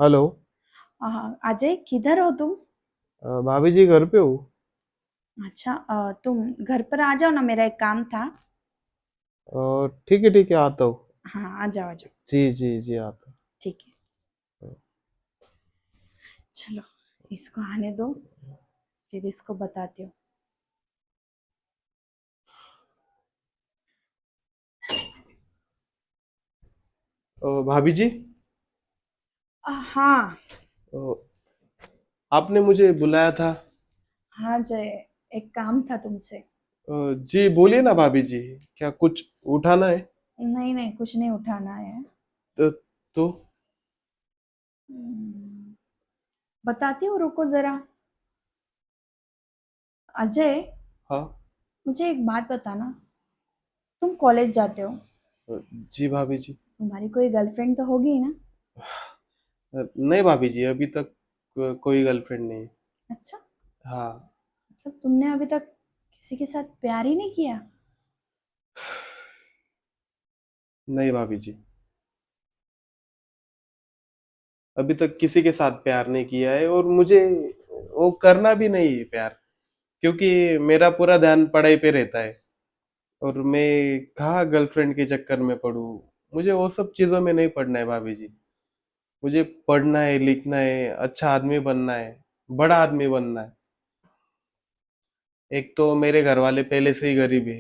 Hello. Ajay किधर हो तुम? भाभी जी घर पे हो? अच्छा, तुम घर पर आ जाओ ना, मेरा एक काम था। ठीक है आता हूँ। हाँ, आ जाओ आ जाओ। जी जी जी आता ठीक है, चलो इसको आने दो, फिर इसको बताती हूँ। भाभी जी, हाँ। अ, आपने मुझे बुलाया था। हाँ जय, एक काम था तुमसे। जी बोलिए ना भाभी जी, क्या कुछ उठाना है? नहीं नहीं, कुछ नहीं उठाना है। तो, तो हम्म, बताती हूँ, रुको जरा। अजय, हाँ। मुझे एक बात बताना। तुम कॉलेज जाते हो, जी भाभी जी। तुम्हारी कोई गर्लफ्रेंड तो होगी ना? नहीं भाभी जी, अभी तक कोई गर्लफ्रेंड नहीं है। अच्छा, हाँ। मतलब तुमने अभी तक किसी के साथ प्यार ही नहीं किया? नहीं भाभी जी, अभी तक किसी के साथ प्यार नहीं किया है, और मुझे वो करना भी नहीं है प्यार, क्योंकि मेरा पूरा ध्यान पढ़ाई पे रहता है। और मैं कहाँ गर्लफ्रेंड के चक्कर में पढूं। मुझे वो सब चीजों में नहीं पड़ना है भाभी जी। मुझे पढ़ना है, लिखना है, अच्छा आदमी बनना है, बड़ा आदमी बनना है। एक तो मेरे घर वाले पहले से ही गरीब है,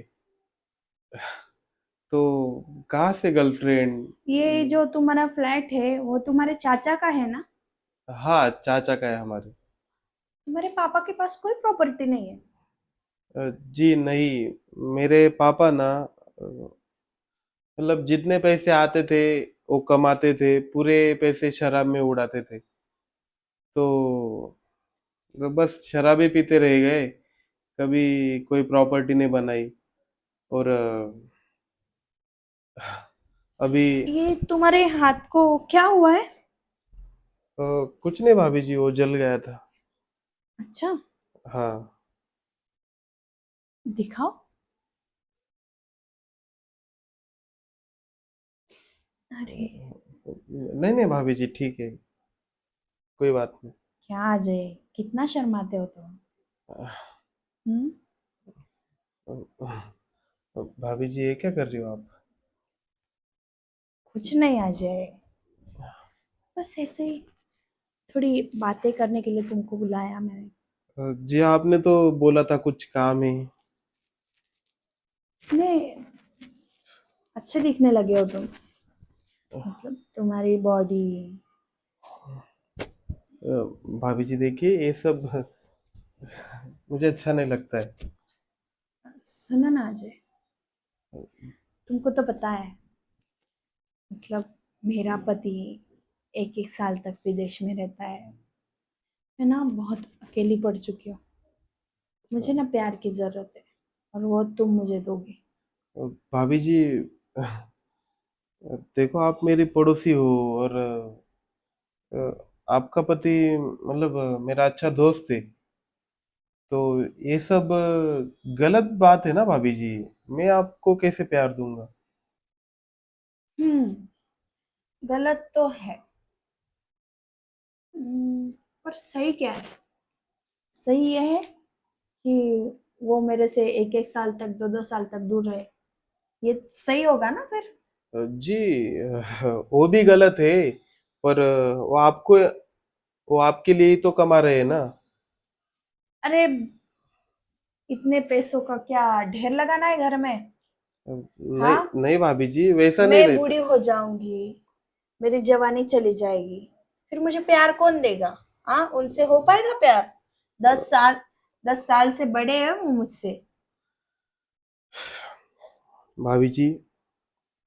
तो कहाँ से गर्लफ्रेंड। ये जो तुम्हारा फ्लैट है वो तुम्हारे चाचा का है ना? हाँ, चाचा का है हमारे। तुम्हारे पापा के पास कोई प्रॉपर्टी नहीं है? जी नहीं, मेरे पापा ना, मतलब जितने पैसे आते थे वो कमाते थे, पूरे पैसे शराब में उड़ाते थे। तो बस शराब ही पीते रह गए, कभी कोई प्रॉपर्टी नहीं बनाई। और अभी ये तुम्हारे हाथ को क्या हुआ है? कुछ नहीं भाभी जी, वो जल गया था। अच्छा, हाँ। दिखाओ। अरे, नहीं नहीं भाभी जी, ठीक है, कोई बात नहीं। क्या अजय, कितना शर्माते हो तुम? हम्म। भाभी जी, ये क्या कर रही हो आप? कुछ नहीं अजय, बस ऐसे ही थोड़ी बातें करने के लिए तुमको बुलाया मैंने। जी, आपने तो बोला था कुछ काम है। नहीं, अच्छे दिखने लगे हो तुम, मतलब तुम्हारी बॉडी। भाभी जी देखिए, ये सब मुझे अच्छा नहीं लगता है। सुनो ना अजय, तुमको तो पता है, मतलब मेरा पति एक एक साल तक विदेश में रहता है। मैं ना बहुत अकेली पड़ चुकी हूँ। मुझे ना प्यार की जरूरत है, और वो तुम मुझे दोगे। भाभी जी, देखो आप मेरी पड़ोसी हो, और आपका पति मतलब मेरा अच्छा दोस्त है। तो ये सब गलत बात है ना भाभी जी। मैं आपको कैसे प्यार दूंगा? हम्म, गलत तो है। पर सही क्या है? सही यह है कि वो मेरे से एक एक साल तक, दो दो साल तक दूर रहे। ये सही होगा ना फिर? जी, वो भी गलत है, पर वो आपके लिए ही तो कमा रहे हैं ना। अरे, इतने पैसों का क्या ढेर लगाना है घर में? नहीं हाँ, नहीं भाभी जी, वैसा नहीं मैं रहता। बूढ़ी हो जाऊंगी, मेरी जवानी चली जाएगी, फिर मुझे प्यार कौन देगा? हाँ, उनसे हो पाएगा प्यार? 10 साल, 10 साल से बड़े हैं वो मुझसे। भाभी जी,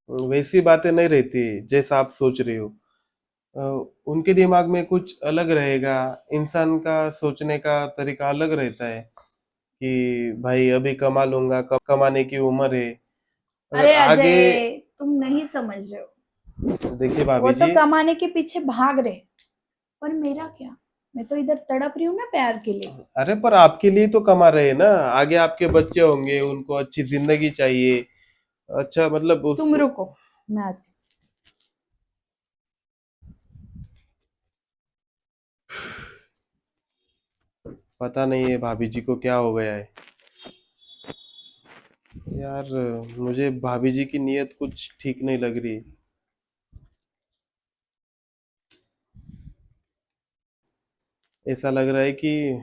वैसी बातें नहीं रहती जैसा आप सोच रहे हो। उनके दिमाग में कुछ अलग रहेगा। इंसान का सोचने का तरीका अलग रहता है कि भाई अभी कमा लूंगा, कमाने की उम्र है। अगर अरे आगे, अजय, तुम नहीं समझ रहे हो। देखिए वो भाभी तो जी। कमाने के पीछे भाग रहे, पर मेरा क्या? मैं तो इधर तड़प रही हूँ ना प्यार के लिए। अरे पर आपके लिए तो कमा रहे हैं ना, आगे आपके बच्चे होंगे, उनको अच्छी जिंदगी चाहिए। अच्छा मतलब उस तुम रुको, मैं आती पता नहीं है भाभी जी को क्या हो गया है। यार, मुझे भाभी जी की नीयत कुछ ठीक नहीं लग रही। ऐसा लग रहा है कि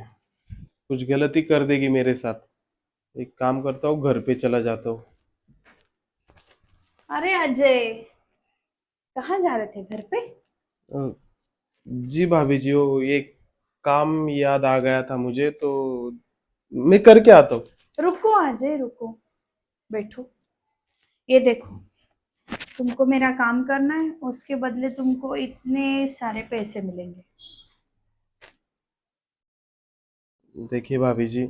कुछ गलती कर देगी मेरे साथ। एक काम करता हूँ, घर पे चला जाता हूँ। अरे अजय, कहाँ जा रहे थे? घर पे? अ, जी भाभी जी, वो एक काम याद आ गया था मुझे, तो मैं करके आता हूँ। रुको अजय, रुको, बैठो। ये देखो, तुमको मेरा काम करना है, उसके बदले तुमको इतने सारे पैसे मिलेंगे। देखिए भाभी जी।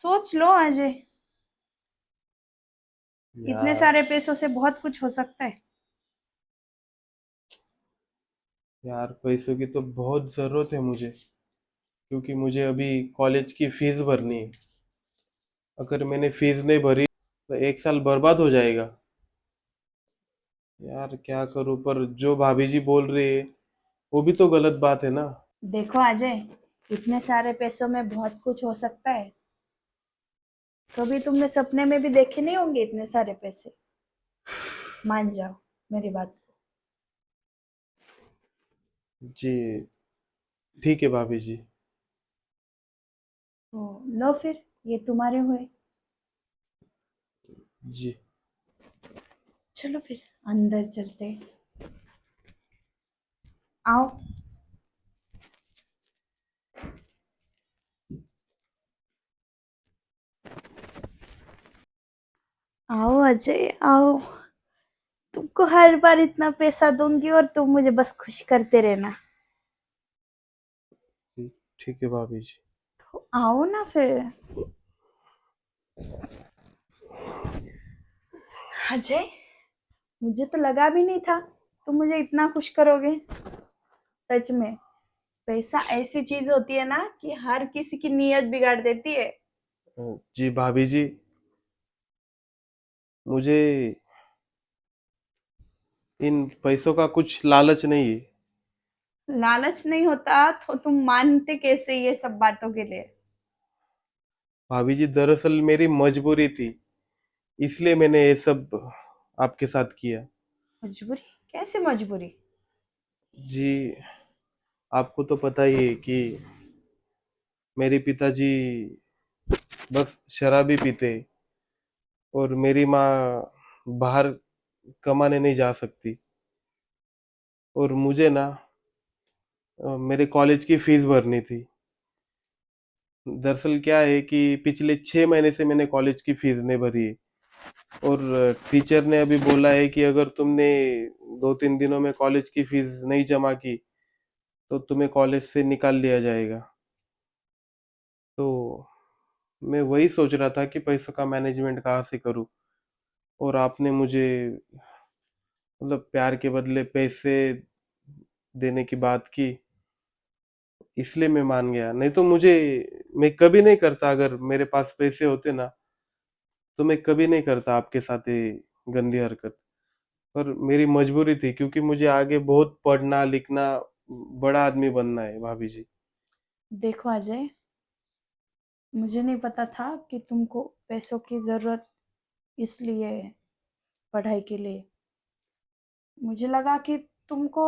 सोच लो अजय, इतने यार सारे पैसों से बहुत कुछ हो सकता है। यार, पैसों की तो बहुत जरूरत है मुझे, क्योंकि मुझे अभी कॉलेज की फीस भरनी है। अगर मैंने फीस नहीं भरी तो एक साल बर्बाद हो जाएगा। यार क्या करूं, पर जो भाभी जी बोल रही है वो भी तो गलत बात है ना। देखो अजय, इतने सारे पैसों में बहुत कुछ हो सकता है। कभी तुमने सपने में भी देखे नहीं होंगे इतने सारे पैसे। मान जाओ मेरी बात को। जी ठीक है भाभी जी। तो लो फिर, ये तुम्हारे हुए। जी। चलो फिर अंदर चलते हैं। आओ। आओ अजय, आओ। तुमको हर बार इतना पैसा दूंगी और तुम मुझे बस खुश करते रहना। जी ठीक है भाभी जी। तो आओ ना फिर। अजय, मुझे तो लगा भी नहीं था तुम मुझे इतना खुश करोगे। सच में, पैसा ऐसी चीज होती है ना कि हर किसी की नीयत बिगाड़ देती है। जी भाभी जी, मुझे इन पैसों का कुछ लालच नहीं है। लालच नहीं होता तो तुम मानते कैसे ये सब बातों के लिए? भाभी जी, दरअसल मेरी मजबूरी थी, इसलिए मैंने ये सब आपके साथ किया। मजबूरी? कैसे मजबूरी? जी, आपको तो पता ही है कि मेरे पिताजी बस शराब ही पीते हैं, और मेरी माँ बाहर कमाने नहीं जा सकती। और मुझे ना मेरे कॉलेज की फीस भरनी थी। दरअसल क्या है कि पिछले 6 महीने से मैंने कॉलेज की फीस नहीं भरी है, और टीचर ने अभी बोला है कि अगर तुमने 2-3 दिनों में कॉलेज की फीस नहीं जमा की तो तुम्हें कॉलेज से निकाल दिया जाएगा। तो मैं वही सोच रहा था कि पैसों का मैनेजमेंट कहाँ से करूँ। और आपने मुझे मतलब प्यार के बदले पैसे देने की बात की, इसलिए मैं मान गया। नहीं तो मैं कभी नहीं करता। अगर मेरे पास पैसे होते ना तो मैं कभी नहीं करता आपके साथ ये गंदी हरकत। पर मेरी मजबूरी थी, क्योंकि मुझे आगे बहुत पढ़ना लिखना, बड़ा आदमी बनना है भाभी जी। देखो अजय, मुझे नहीं पता था कि तुमको पैसों की जरूरत इसलिए है, पढ़ाई के लिए। मुझे लगा कि तुमको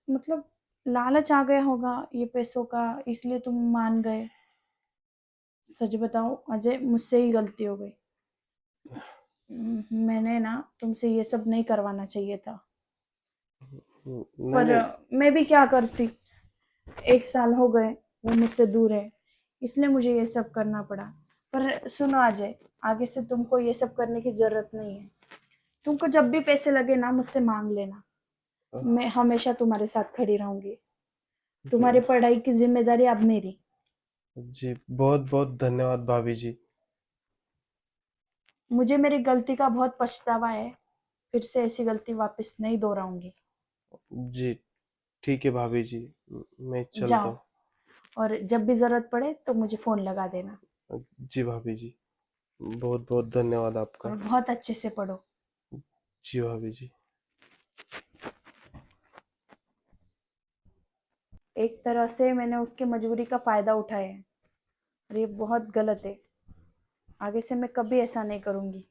मतलब लालच आ गया होगा ये पैसों का, इसलिए तुम मान गए। सच बताओ अजय, मुझसे ही गलती हो गई। मैंने ना तुमसे ये सब नहीं करवाना चाहिए था। नहीं पर नहीं। मैं भी क्या करती, 1 साल हो गए वो मुझसे दूर है, इसलिए मुझे ये सब करना पड़ा। पर सुनो अजय, आगे से तुमको ये सब करने की जरूरत नहीं है। तुमको जब भी पैसे लगे ना मुझसे मांग लेना। मैं हमेशा तुम्हारे साथ खड़ी रहूंगी। तुम्हारी पढ़ाई की जिम्मेदारी अब मेरी। जी बहुत बहुत धन्यवाद भाभी जी। मुझे मेरी गलती का बहुत पछतावा है। फिर से ऐसी गलती वापस नहीं दोहराऊंगी। जी ठीक है भाभी जी, मैं चलता जाओ, और जब भी जरूरत पड़े तो मुझे फोन लगा देना। हूँ। जी भाभी जी, बहुत बहुत धन्यवाद और आपका। बहुत अच्छे से पढ़ो। जी भाभी जी। एक तरह से मैंने उसकी मजबूरी का फायदा उठाया है और ये बहुत गलत है। आगे से मैं कभी ऐसा नहीं करूंगी।